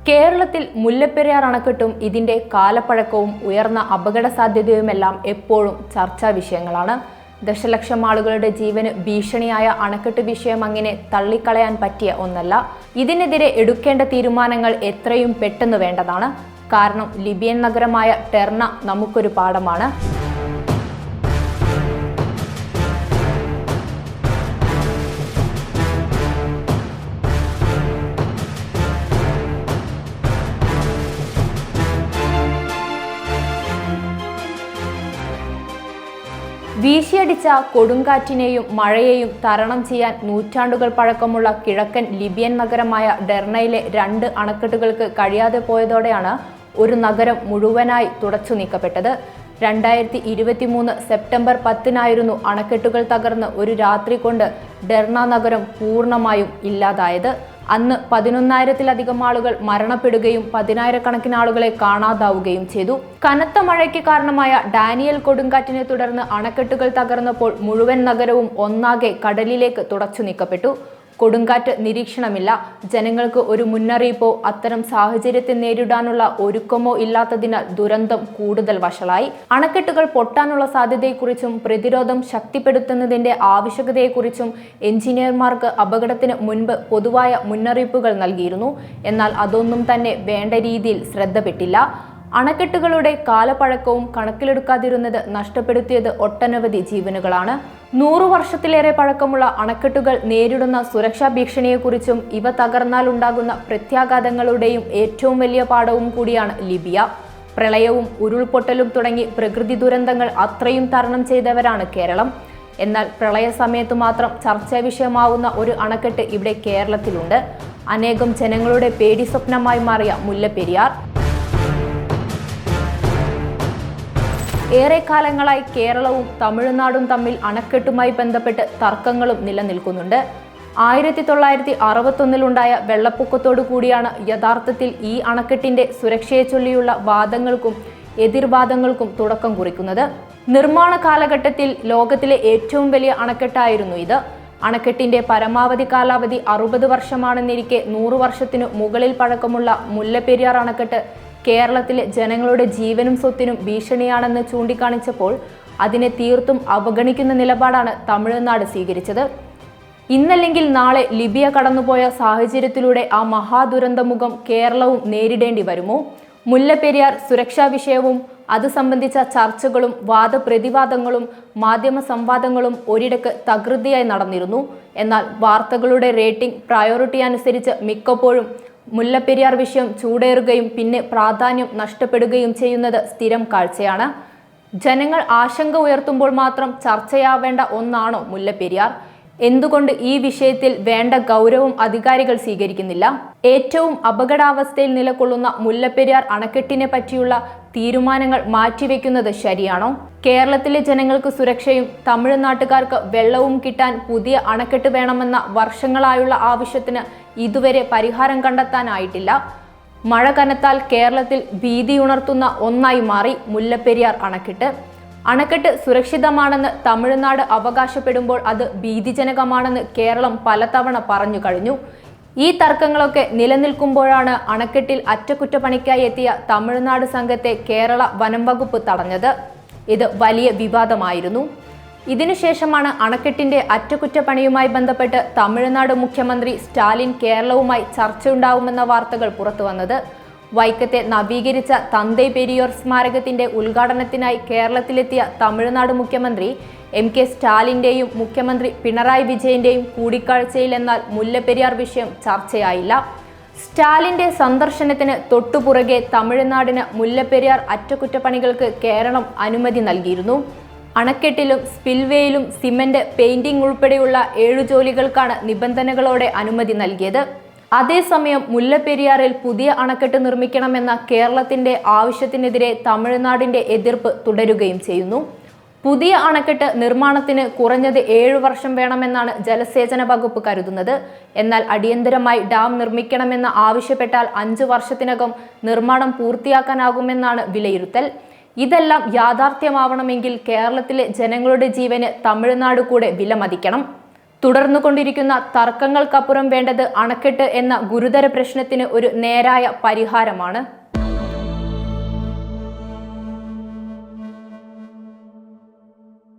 കേരളത്തിൽ മുല്ലപ്പെരിയാർ അണക്കെട്ടും ഇതിന്റെ കാലപ്പഴക്കവും ഉയർന്ന അപകട സാധ്യതയുമെല്ലാം എപ്പോഴും ചർച്ചാ വിഷയങ്ങളാണ്. ദശലക്ഷം ആളുകളുടെ ജീവന് ഭീഷണിയായ അണക്കെട്ട് വിഷയം അങ്ങനെ തള്ളിക്കളയാൻ പറ്റിയ ഒന്നല്ല. ഇതിനെതിരെ എടുക്കേണ്ട തീരുമാനങ്ങൾ എത്രയും പെട്ടെന്ന് വേണ്ടതാണ്. കാരണം ലിബിയൻ നഗരമായ ടെർണ നമുക്കൊരു പാഠമാണ്. വീശിയടിച്ച കൊടുങ്കാറ്റിനെയും മഴയെയും തരണം ചെയ്യാൻ നൂറ്റാണ്ടുകൾ പഴക്കമുള്ള കിഴക്കൻ ലിബിയൻ നഗരമായ ഡെർണയിലെ 2 അണക്കെട്ടുകൾക്ക് കഴിയാതെ പോയതോടെയാണ് ഒരു നഗരം മുഴുവനായി തുടച്ചു നീക്കപ്പെട്ടത്. 2023 സെപ്റ്റംബർ 10-നായിരുന്നു അണക്കെട്ടുകൾ തകർന്ന് ഒരു രാത്രി കൊണ്ട് ഡെർണ നഗരം പൂർണ്ണമായും ഇല്ലാതായത്. അന്ന് 11,000-ലധികം ആളുകൾ മരണപ്പെടുകയും 10,000-കണക്കിന് ആളുകളെ കാണാതാവുകയും ചെയ്തു. കനത്ത മഴയ്ക്ക് കാരണമായ ഡാനിയൽ കൊടുങ്കാറ്റിനെ തുടർന്ന് അണക്കെട്ടുകൾ തകർന്നപ്പോൾ മുഴുവൻ നഗരവും ഒന്നാകെ കടലിലേക്ക് തുടച്ചു നീക്കപ്പെട്ടു. കൊടുങ്കാറ്റ് നിരീക്ഷണമില്ല, ജനങ്ങൾക്ക് ഒരു മുന്നറിയിപ്പോ അത്തരം സാഹചര്യത്തെ നേരിടാനുള്ള ഒരുക്കമോ ഇല്ലാത്തതിനാൽ ദുരന്തം കൂടുതൽ വഷളായി. അണക്കെട്ടുകൾ പൊട്ടാനുള്ള സാധ്യതയെക്കുറിച്ചും പ്രതിരോധം ശക്തിപ്പെടുത്തുന്നതിന്റെ ആവശ്യകതയെക്കുറിച്ചും എഞ്ചിനീയർമാർക്ക് അപകടത്തിന് മുൻപ് പൊതുവായ മുന്നറിയിപ്പുകൾ നൽകിയിരുന്നു. എന്നാൽ അതൊന്നും തന്നെ വേണ്ട രീതിയിൽ ശ്രദ്ധപ്പെട്ടില്ല. അണക്കെട്ടുകളുടെ കാലപ്പഴക്കവും കണക്കിലെടുക്കാതിരുന്നത് നഷ്ടപ്പെടുത്തിയത് ഒട്ടനവധി ജീവനുകളാണ്. 100 വർഷത്തിലേറെ പഴക്കമുള്ള അണക്കെട്ടുകൾ നേരിടുന്ന സുരക്ഷാ ഭീഷണിയെക്കുറിച്ചും ഇവ തകർന്നാൽ ഉണ്ടാകുന്ന പ്രത്യാഘാതങ്ങളുടെയും ഏറ്റവും വലിയ പാഠവും കൂടിയാണ് ലിബിയ. പ്രളയവും ഉരുൾപൊട്ടലും തുടങ്ങി പ്രകൃതി ദുരന്തങ്ങൾ അത്രയും തരണം ചെയ്തവരാണ് കേരളം. എന്നാൽ പ്രളയ സമയത്ത് മാത്രം ചർച്ചാ വിഷയമാവുന്ന ഒരു അണക്കെട്ട് ഇവിടെ കേരളത്തിലുണ്ട്. അനേകം ജനങ്ങളുടെ പേടി സ്വപ്നമായി മാറിയ മുല്ലപ്പെരിയാർ. ഏറെക്കാലങ്ങളായി കേരളവും തമിഴ്നാടും തമ്മിൽ അണക്കെട്ടുമായി ബന്ധപ്പെട്ട് തർക്കങ്ങളും നിലനിൽക്കുന്നുണ്ട്. 1961-ലുണ്ടായ വെള്ളപ്പൊക്കത്തോടു കൂടിയാണ് യഥാർത്ഥത്തിൽ ഈ അണക്കെട്ടിന്റെ സുരക്ഷയെ ചൊല്ലിയുള്ള വാദങ്ങൾക്കും എതിർവാദങ്ങൾക്കും തുടക്കം കുറിക്കുന്നത്. നിർമ്മാണ കാലഘട്ടത്തിൽ ലോകത്തിലെ ഏറ്റവും വലിയ അണക്കെട്ടായിരുന്നു ഇത്. അണക്കെട്ടിന്റെ പരമാവധി കാലാവധി 60 വർഷമാണെന്നിരിക്കെ 100 വർഷത്തിനു മുകളിൽ പഴക്കമുള്ള മുല്ലപ്പെരിയാർ അണക്കെട്ട് കേരളത്തിലെ ജനങ്ങളുടെ ജീവനും സ്വത്തിനും ഭീഷണിയാണെന്ന് ചൂണ്ടിക്കാണിച്ചപ്പോൾ അതിനെ തീർത്തും അവഗണിക്കുന്ന നിലപാടാണ് തമിഴ്നാട് സ്വീകരിച്ചത്. ഇന്നല്ലെങ്കിൽ നാളെ ലിബിയ കടന്നുപോയ സാഹചര്യത്തിലൂടെ ആ മഹാദുരന്തമുഖം കേരളവും നേരിടേണ്ടി വരുമോ? മുല്ലപ്പെരിയാർ സുരക്ഷാ വിഷയവും അത് സംബന്ധിച്ച ചർച്ചകളും വാദപ്രതിവാദങ്ങളും മാധ്യമ സംവാദങ്ങളും ഒരിടക്ക് തകൃതിയായി നടന്നിരുന്നു. എന്നാൽ വാർത്തകളുടെ റേറ്റിംഗ് പ്രയോറിറ്റി അനുസരിച്ച് മിക്കപ്പോഴും മുല്ലപ്പെരിയാർ വിഷയം ചൂടേറുകയും പിന്നെ പ്രാധാന്യം നഷ്ടപ്പെടുകയും ചെയ്യുന്നത് സ്ഥിരം കാഴ്ചയാണ്. ജനങ്ങൾ ആശങ്ക ഉയർത്തുമ്പോൾ മാത്രം ചർച്ചയാവേണ്ട ഒന്നാണോ മുല്ലപ്പെരിയാർ? എന്തുകൊണ്ട് ഈ വിഷയത്തിൽ വേണ്ട ഗൗരവം അധികാരികൾ സ്വീകരിക്കുന്നില്ല? ഏറ്റവും അപകടാവസ്ഥയിൽ നിലകൊള്ളുന്ന മുല്ലപ്പെരിയാർ അണക്കെട്ടിനെ പറ്റിയുള്ള തീരുമാനങ്ങൾ മാറ്റിവെക്കുന്നത് ശരിയാണോ? കേരളത്തിലെ ജനങ്ങൾക്ക് സുരക്ഷയും തമിഴ്നാട്ടുകാർക്ക് വെള്ളവും കിട്ടാൻ പുതിയ അണക്കെട്ട് വേണമെന്ന വർഷങ്ങളായുള്ള ആവശ്യത്തിന് ഇതുവരെ പരിഹാരം കണ്ടെത്താനായിട്ടില്ല. മഴ കനത്താൽ കേരളത്തിൽ ഭീതിയുണർത്തുന്ന ഒന്നായി മാറി മുല്ലപ്പെരിയാർ അണക്കെട്ട്. അണക്കെട്ട് സുരക്ഷിതമാണെന്ന് തമിഴ്നാട് അവകാശപ്പെടുമ്പോൾ അത് ഭീതിജനകമാണെന്ന് കേരളം പലതവണ പറഞ്ഞു കഴിഞ്ഞു. ഈ തർക്കങ്ങളൊക്കെ നിലനിൽക്കുമ്പോഴാണ് അണക്കെട്ടിൽ അറ്റകുറ്റപ്പണിക്കായി എത്തിയ തമിഴ്നാട് സംഘത്തെ കേരള വനം വകുപ്പ് തടഞ്ഞത്. ഇത് വലിയ വിവാദമായിരുന്നു. ഇതിനുശേഷമാണ് അണക്കെട്ടിന്റെ അറ്റകുറ്റപ്പണിയുമായി ബന്ധപ്പെട്ട് തമിഴ്നാട് മുഖ്യമന്ത്രി സ്റ്റാലിൻ കേരളവുമായി ചർച്ചയുണ്ടാവുമെന്ന വാർത്തകൾ പുറത്തുവന്നത്. വൈക്കത്തെ നവീകരിച്ച തന്തൈ പെരിയോർ സ്മാരകത്തിന്റെ ഉദ്ഘാടനത്തിനായി കേരളത്തിലെത്തിയ തമിഴ്നാട് മുഖ്യമന്ത്രി MK സ്റ്റാലിന്റെയും മുഖ്യമന്ത്രി പിണറായി വിജയന്റെയും കൂടിക്കാഴ്ചയിൽ എന്നാൽ മുല്ലപ്പെരിയാർ വിഷയം ചർച്ചയായില്ല. സ്റ്റാലിന്റെ സന്ദർശനത്തിന് തൊട്ടുപുറകെ തമിഴ്നാടിന് മുല്ലപ്പെരിയാർ അറ്റകുറ്റപ്പണികൾക്ക് കേരളം അനുമതി നൽകിയിരുന്നു. അണക്കെട്ടിലും സ്പിൽവേയിലും സിമന്റ് പെയിന്റിംഗ് ഉൾപ്പെടെയുള്ള 7 ജോലികൾക്കാണ് നിബന്ധനകളോടെ അനുമതി നൽകിയത്. അതേസമയം മുല്ലപ്പെരിയാറിൽ പുതിയ അണക്കെട്ട് നിർമ്മിക്കണമെന്ന കേരളത്തിന്റെ ആവശ്യത്തിനെതിരെ തമിഴ്നാടിന്റെ എതിർപ്പ് തുടരുകയും ചെയ്യുന്നു. പുതിയ അണക്കെട്ട് നിർമ്മാണത്തിന് കുറഞ്ഞത് 7 വർഷം വേണമെന്നാണ് ജലസേചന വകുപ്പ് കരുതുന്നത്. എന്നാൽ അടിയന്തരമായി ഡാം നിർമ്മിക്കണമെന്ന് ആവശ്യപ്പെട്ടാൽ 5 വർഷത്തിനകം നിർമ്മാണം പൂർത്തിയാക്കാനാകുമെന്നാണ് വിലയിരുത്തൽ. ഇതെല്ലാം യാഥാർത്ഥ്യമാവണമെങ്കിൽ കേരളത്തിലെ ജനങ്ങളുടെ ജീവന് തമിഴ്നാട് കൂടെ വിലമതിക്കണം. തുടർന്നുകൊണ്ടിരിക്കുന്ന തർക്കങ്ങൾക്കപ്പുറം വേണ്ടത് അണക്കെട്ട് എന്ന ഗുരുതര പ്രശ്നത്തിന് ഒരു നേരായ പരിഹാരമാണ്.